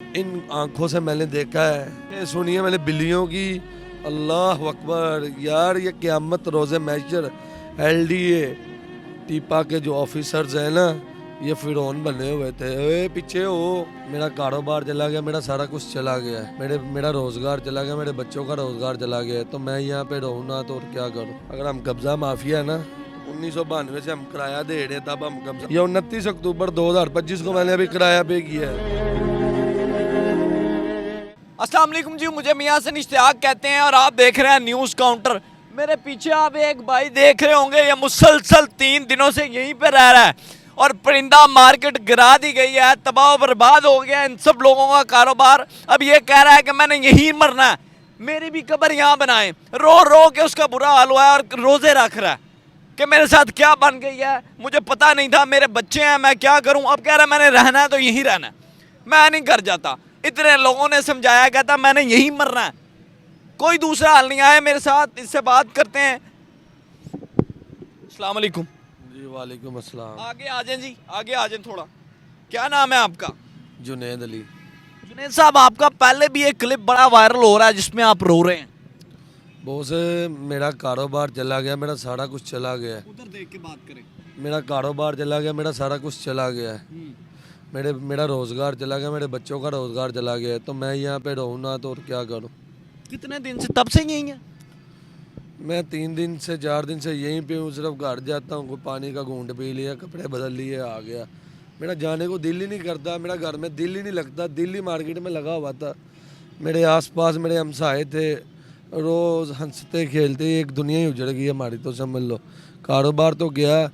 इन आंखों से मैंने देखा है, ये सुनिए मैंने बिल्लियों की। अल्लाह अकबर यार, ये क़यामत रोज़े मैशर एलडीए टीपा के जो ऑफिसर्स हैं ना, ये फिरौन बने हुए थे। ओए पीछे हो, मेरा कारोबार चला गया, मेरा सारा कुछ चला गया है, मेरा रोज़गार चला गया, मेरे बच्चों का रोज़गार चला गया है, तो मैं यहाँ पे रहूँ ना तो और क्या करूँ। अगर हम कब्जा माफिया है ना, 1992 से हम किराया दे रहे हैं, तब हम कब्जा। ये 29 अक्टूबर 2025 को मैंने अभी किराया पे किया है। अस्सलाम वालेकुम जी, मुझे मियां से इश्तियाक कहते हैं और आप देख रहे हैं न्यूज़ काउंटर। मेरे पीछे आप एक भाई देख रहे होंगे, ये मुसलसल 3 दिनों से यहीं पे रह रहा है और परिंदा मार्केट गिरा दी गई है, तबाह बर्बाद हो गया इन सब लोगों का कारोबार। अब ये कह रहा है कि मैंने यहीं मरना है, मेरी भी कब्र यहाँ बनाए। रो रो के उसका बुरा हाल हुआ है और रोज़े रख रहा है कि मेरे साथ क्या बन गई है, मुझे पता नहीं था, मेरे बच्चे हैं, मैं क्या करूँ। अब कह रहा है मैंने रहना है तो यहीं रहना है, मैं नहीं घर जाता। इतने लोगों ने समझाया, कहता मैंने यहीं मरना है, कोई दूसरा हाल नहीं आया मेरे साथ। इससे बात करते हैं। अस्सलाम वालेकुम जी वालेकुम अस्सलाम। आगे आ जाएं जी, आगे आ जाएं थोड़ा। क्या नाम है आपका? जुनैद अली। जुनैद साहब, आपका पहले भी एक क्लिप बड़ा वायरल हो रहा है जिसमें आप रो रहे हैं। बॉस, मेरा कारोबार चला गया, मेरा सारा कुछ चला गया है। उधर देख के बात करें। मेरा कारोबार चला गया, मेरा सारा कुछ चला गया है। मेरा रोज़गार चला गया, मेरे बच्चों का रोज़गार चला गया है, तो मैं यहाँ पे रहूँ ना तो और क्या करूँ। कितने दिन से, तब से यहीं है? मैं 3 दिन से 4 दिन से यहीं पे हूँ, सिर्फ घर जाता हूँ, कोई पानी का घूंट पी लिया, कपड़े बदल लिए, आ गया। मेरा जाने को दिल ही नहीं करता, मेरा घर में दिल ही नहीं लगता। दिल्ली मार्केट में लगा हुआ था, मेरे आसपास मेरे हमसाए थे, रोज़ हंसते खेलते, एक दुनिया ही उजड़ गई हमारी, तो समझ लो। कारोबार तो गया,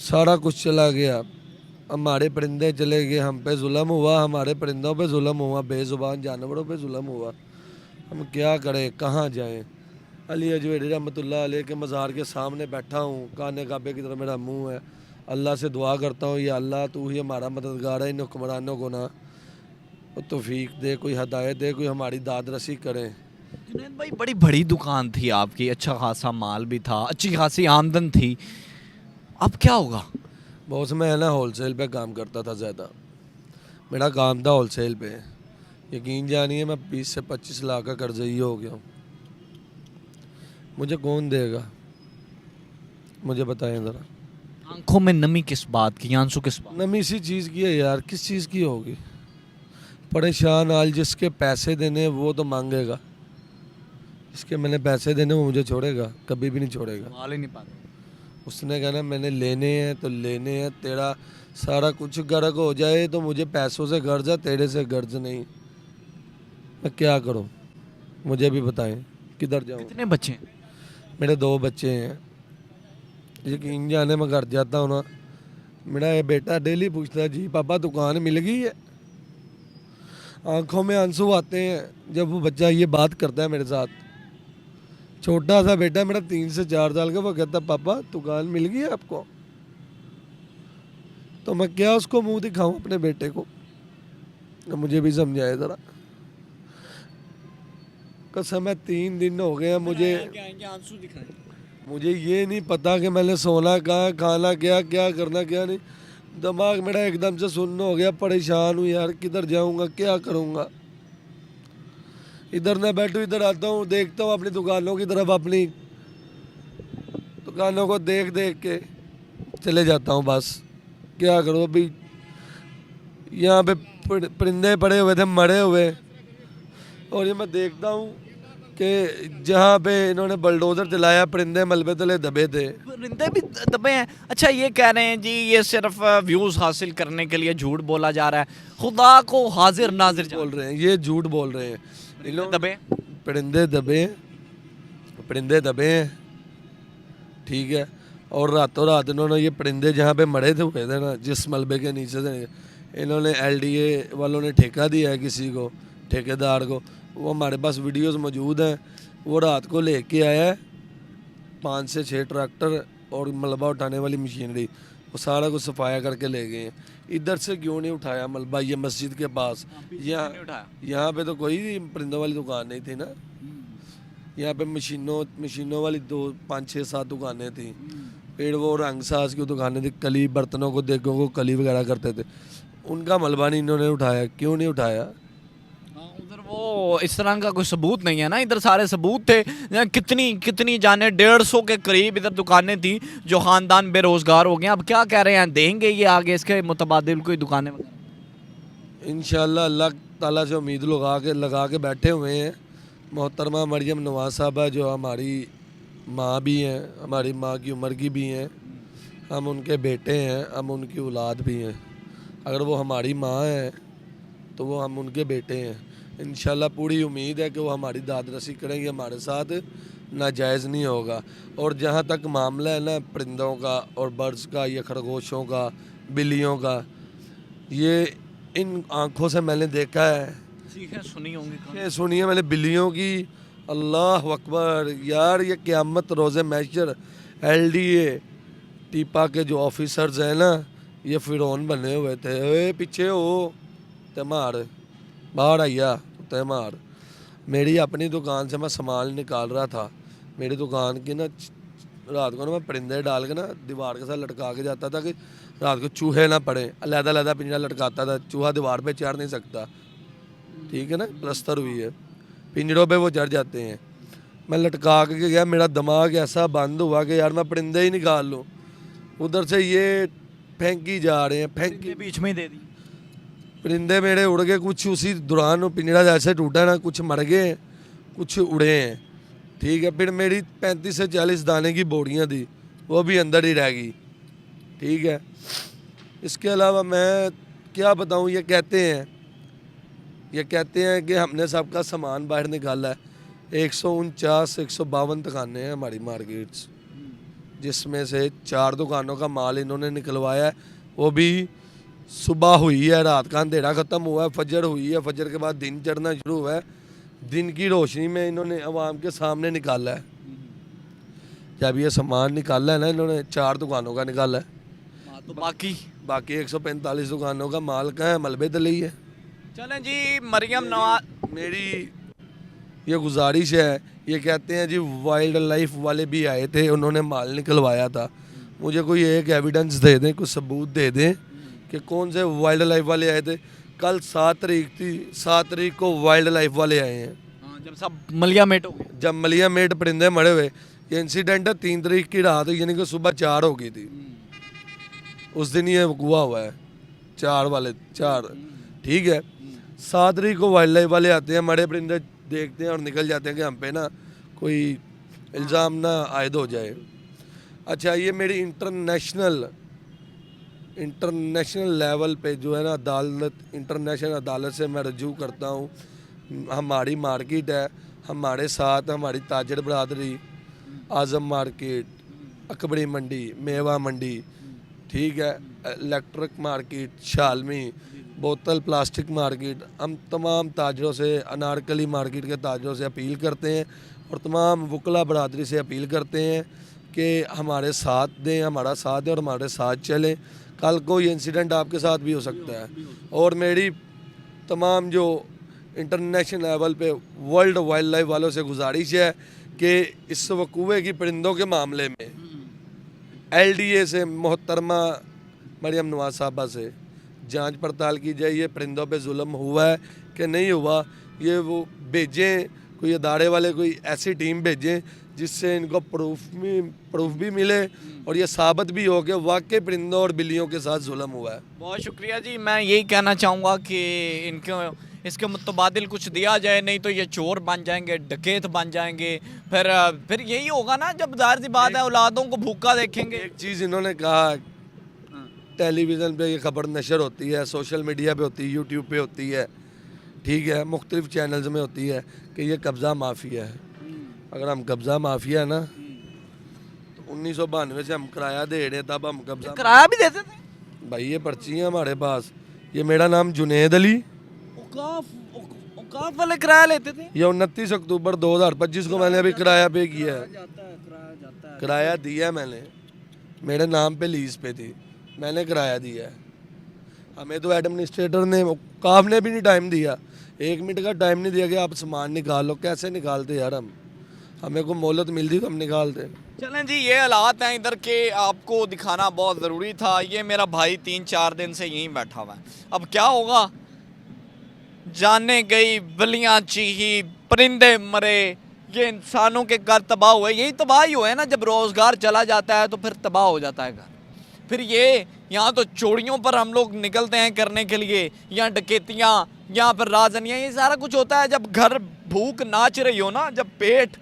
सारा कुछ चला गया, हमारे परिंदे चले गए, हम पे जुल्म हुआ, हमारे परिंदों पे जुल्म हुआ, बेजुबान जानवरों पे जुल्म हुआ। हम क्या करें, कहाँ जाएं। अली अजवेरी रहमतुल्लाह अलैह के मज़ार के सामने बैठा हूँ, काने काबे की तरफ मेरा मुंह है। अल्लाह से दुआ करता हूँ, या अल्लाह तू ही हमारा मददगार है, इन हुक्मरानों को ना तौफीक दे, कोई हदायत दे, कोई हमारी दाद रसी करें। जुनैद भाई, बड़ी बड़ी दुकान थी आपकी, अच्छा खासा माल भी था, अच्छी खासी आमदन थी, अब क्या होगा? बहुत मैं ना होलसेल पे काम करता था ज़्यादा, मेरा काम था होलसेल पे। यकीन जानिए मैं 20 से 25 लाख का कर्जई हो गया हूँ। मुझे कौन देगा, मुझे बताएं ज़रा। आंखों में नमी किस बात की, आंसू किस बात? नमी सी चीज़ की है यार, किस चीज़ की होगी। परेशान हाल, जिसके पैसे देने वो तो मांगेगा, जिसके मैंने पैसे देने वो मुझे छोड़ेगा, कभी भी नहीं छोड़ेगा। माल ही नहीं पाते। उसने कहना मैंने लेने हैं तो लेने हैं, तेरा सारा कुछ गर्क हो जाए तो मुझे पैसों से गर्ज है, तेरे से गर्ज नहीं। मैं क्या करूं, मुझे भी बताएं, किधर जाऊं। कितने बच्चे हैं? मेरे 2 बच्चे हैं। यकीन जाने मैं घर जाता हूँ ना, मेरा ये बेटा डेली पूछता है, जी पापा दुकान मिल गई है। आंखों में आंसू आते हैं जब वो बच्चा ये बात करता है मेरे साथ। छोटा सा बेटा मेरा 3 से 4 साल का, वो कहता पापा दुकान मिल गई है आपको। तो मैं क्या उसको मुंह दिखाऊं अपने बेटे को, मुझे भी समझाए ज़रा। कसम है 3 दिन हो गए हैं मुझे, आंसू दिखाएं। मुझे ये नहीं पता कि मैंने सोना कहाँ, खाना क्या, क्या करना क्या नहीं। दिमाग मेरा एकदम से सुन्न हो गया, परेशान हूँ यार, किधर जाऊँगा, क्या करूँगा। इधर ना बैठूँ, इधर आता हूँ, देखता हूँ अपनी दुकानों की तरफ, अपनी दुकानों को देख देख के चले जाता हूँ बस। क्या करूँ अभी, यहाँ पे परिंदे पड़े हुए थे मरे हुए, और ये मैं देखता हूँ कि जहाँ पे इन्होंने बलडोजर चलाया, परिंदे मलबे तले दबे थे। परिंदे भी दबे हैं? अच्छा, ये कह रहे हैं जी ये सिर्फ व्यूज हासिल करने के लिए झूठ बोला जा रहा है, खुदा को हाजिर नाजिर बोल रहे हैं, ये झूठ बोल रहे हैं। इन लोग दबे। परिंदे दबे, परिंदे दबे हैं, ठीक है। और रातों रात इन्होंने ये परिंदे जहाँ पे मरे थे हुए थे ना, जिस मलबे के नीचे से, इन्होंने एलडीए वालों ने ठेका दिया है किसी को, ठेकेदार को। वो हमारे पास वीडियोस मौजूद हैं। वो रात को लेके आया है 5 से 6 ट्रैक्टर और मलबा उठाने वाली मशीनरी, वो सारा कुछ सफाया करके ले गए हैं। इधर से क्यों नहीं उठाया मलबा, ये मस्जिद के पास, यहाँ पे तो कोई परिंदों वाली दुकान नहीं थी ना। यहाँ पे मशीनों वाली 2 5 6 7 दुकानें थी। फिर वो रंग साज की दुकानें थी, कली बर्तनों को, देगों को कली वगैरह करते थे। उनका मलबा नहीं इन्होंने उठाया, क्यों नहीं उठाया? हाँ, उधर वो इस तरह का कोई सबूत नहीं है ना, इधर सारे सबूत थे। कितनी कितनी जाने 150 के करीब इधर दुकानें थी जो खानदान बेरोजगार हो गए। अब क्या कह रहे हैं, देंगे ये आगे इसके मुतबादिल कोई दुकानें वगैरह? इंशाल्लाह अल्लाह ताला से उम्मीद लगा के बैठे हुए हैं। मोहतरमा मरियम नवाज साहबा जो हमारी माँ भी हैं, हमारी माँ की उम्र की भी हैं, हम उनके बेटे हैं, हम उनकी औलाद भी हैं। अगर वो हमारी माँ हैं तो वो हम उनके बेटे हैं। इंशाल्लाह पूरी उम्मीद है कि वो हमारी दादरसी करेंगे, हमारे साथ नाजायज़ नहीं होगा। और जहाँ तक मामला है ना परिंदों का और बर्ड्स का या खरगोशों का, बिल्लियों का, ये इन आँखों से मैंने देखा है। चीखें सुनी होंगी। ये सुनिए मैंने बिल्लियों की, अल्लाह अकबर यार, ये क़यामत रोज़े मैशर LDA टीपा के जो ऑफिसर्स हैं ना, ये फिरौन बने हुए थे। ओए पीछे हो, तैमार बाहर आइया, तैमार। मेरी अपनी दुकान से मैं सामान निकाल रहा था। मेरी दुकान की ना रात को ना मैं परिंदे डाल के ना दीवार के साथ लटका के जाता था कि रात को चूहे ना पड़े। अलग-अलग पिंजरा लटकाता था, चूहा दीवार पे चढ़ नहीं सकता, ठीक है ना, प्लस्तर हुई है, पिंजरों पे वो चढ़ जाते हैं। मैं लटका के गया, मेरा दिमाग ऐसा बंद हुआ कि यार मैं परिंदे ही निकाल लूँ। उधर से ये फेंकी जा रहे हैं, फेंकी बीच में ही दे दी। परिंदे मेरे उड़ गए, कुछ उसी दौरान पिंजरा जैसे टूटा ना, कुछ मर गए, कुछ उड़े हैं, ठीक है। फिर मेरी 35 से 40 दाने की बोरियां थी, वो भी अंदर ही रह गई, ठीक है। इसके अलावा मैं क्या बताऊं, ये कहते हैं कि हमने सबका सामान बाहर निकाला है। 149-152 दुकानें हैं हमारी मार्केट्स, जिसमें से 4 दुकानों का माल इन्होंने निकलवाया है। वो भी सुबह हुई है, रात का अंधेरा ख़त्म हुआ है, फजर हुई है, फजर के बाद दिन चढ़ना शुरू हुआ है। दिन की रोशनी में इन्होंने अवाम के सामने निकाला है। जब ये सामान निकाला है ना, इन्होंने 4 दुकानों का निकाला है। तो बाकी 145 दुकानों का माल कहाँ है? मलबे तले है। चलें जी, मरियम नवाज, मेरी ये गुजारिश है, ये कहते हैं जी वाइल्ड लाइफ वाले भी आए थे, उन्होंने माल निकलवाया था। मुझे कोई एक एविडेंस दे दें, कुछ सबूत दे दें कि कौन से वाइल्ड लाइफ वाले आए थे। कल 7 तारीख थी, 7 तारीख को वाइल्ड लाइफ वाले आए हैं। जब सब मलिया मेट हो गए, जब मलिया मेट परिंदे मरे हुए, ये इंसिडेंट है 3 तारीख की रात, यानी कि सुबह 4 हो गई थी उस दिन ये हुआ हुआ है। 4, ठीक है। 7 तारीख को वाइल्ड लाइफ वाले आते हैं, मरे परिंदे देखते हैं और निकल जाते हैं कि हम पे ना कोई इल्ज़ाम ना आयद हो जाए। अच्छा, ये मेरी इंटरनेशनल लेवल पे जो है ना अदालत, इंटरनेशनल अदालत से मैं रजू करता हूँ। हमारी मार्केट है, हमारे साथ हमारी ताजर बरादरी, आज़म मार्केट, अकबरी मंडी, मेवा मंडी, ठीक है, इलेक्ट्रिक मार्केट, शालमी, बोतल प्लास्टिक मार्केट, हम तमाम ताजरों से, अनारकली मार्केट के ताजरों से अपील करते हैं और तमाम वकला बरादरी से अपील करते हैं कि हमारे साथ दें, हमारा साथ दें और हमारे साथ चलें। कल को ये इंसिडेंट आपके साथ भी हो सकता है। और मेरी तमाम जो इंटरनेशनल लेवल पे वर्ल्ड वाइल्ड लाइफ वालों से गुजारिश है कि इस वकूए की परिंदों के मामले में LDA से, मोहतरमा मरियम नवाज साहबा से जांच पड़ताल की जाए, ये परिंदों पे जुल्म हुआ है कि नहीं हुआ। ये वो भेजें, कोई अदारे वाले कोई ऐसी टीम भेजें जिससे इनको प्रूफ भी मिले और ये साबित भी हो कि वाकई परिंदों और बिल्लियों के साथ जुल्म हुआ है। बहुत शुक्रिया जी। मैं यही कहना चाहूँगा कि इनको इसके मुतबादिल कुछ दिया जाए, नहीं तो ये चोर बन जाएंगे, डकैत बन जाएंगे। फिर यही होगा ना, जब जाहिर सी बात है औलादों को भूखा देखेंगे। एक चीज़ इन्होंने कहा, टेलीविज़न पे ये खबर नशर होती है, सोशल मीडिया पे होती है, यूट्यूब पे होती है, ठीक है, मुख्तलिफ चैनल्स में होती है कि ये कब्ज़ा माफिया है। अगर हम कब्ज़ा माफिया है ना, तो 1992 से हम किराया दे रहे हैं, तब हम कब्ज़ा किराया भी देते थे भाई। ये पर्ची है हमारे पास। ये मेरा नाम जुनेद अली, औकाफ वाले किराया लेते थे। ये 29 अक्टूबर 2025 को मैंने अभी किराया पे किया है, किराया दिया है मैंने, मेरे नाम पे लीज पे थी, मैंने किराया दिया है। हमें तो एडमिनिस्ट्रेटर ने, औकाफ ने भी नहीं टाइम दिया, 1 मिनट का टाइम नहीं दिया कि आप सामान निकाल लो। कैसे निकालते यार हमें को मोहलत मिलती तो हम निकालते। चलें जी, ये हालात हैं इधर के, आपको दिखाना बहुत ज़रूरी था। ये मेरा भाई 3-4 दिन से यहीं बैठा हुआ है। अब क्या होगा, जाने गई बलियां चीही, परिंदे मरे, ये इंसानों के घर तबाह हुए। यही तबाही हुए ना, जब रोज़गार चला जाता है तो फिर तबाह हो जाता है घर। फिर ये यहाँ तो चोरियों पर हम लोग निकलते हैं करने के लिए, या डकैतियाँ, या फिर राजनियाँ, ये सारा कुछ होता है जब घर भूख नाच रही हो ना, जब पेट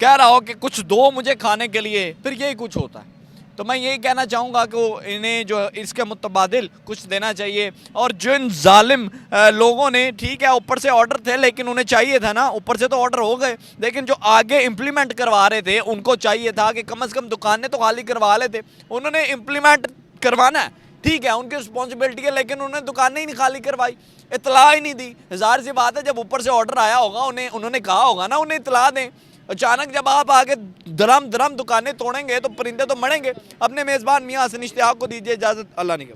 कह रहा हो कि कुछ दो मुझे खाने के लिए, फिर यही कुछ होता है। तो मैं यही कहना चाहूँगा कि इन्हें जो इसके मुतबादिल कुछ देना चाहिए। और जिन जालिम लोगों ने, ठीक है ऊपर से ऑर्डर थे लेकिन उन्हें चाहिए था ना, ऊपर से तो ऑर्डर हो गए, लेकिन जो आगे इम्प्लीमेंट करवा रहे थे उनको चाहिए था कि कम से कम दुकानें तो खाली करवा लेते। उन्होंने इम्प्लीमेंट करवाना है, ठीक है उनकी रिस्पॉन्सिबिलिटी है, लेकिन उन्होंने दुकानें ही नहीं खाली करवाई, इतला ही नहीं दी। ज़ाहिर सी बात है, जब ऊपर से ऑर्डर आया होगा उन्होंने कहा होगा ना उन्हें इतला दें। अचानक जब आप आगे धर्म दुकानें तोड़ेंगे तो परिंदे तो मरेंगे। अपने मेज़बान मियां हसन इश्तियाक को दीजिए इजाज़त। अल्लाह निगहबान।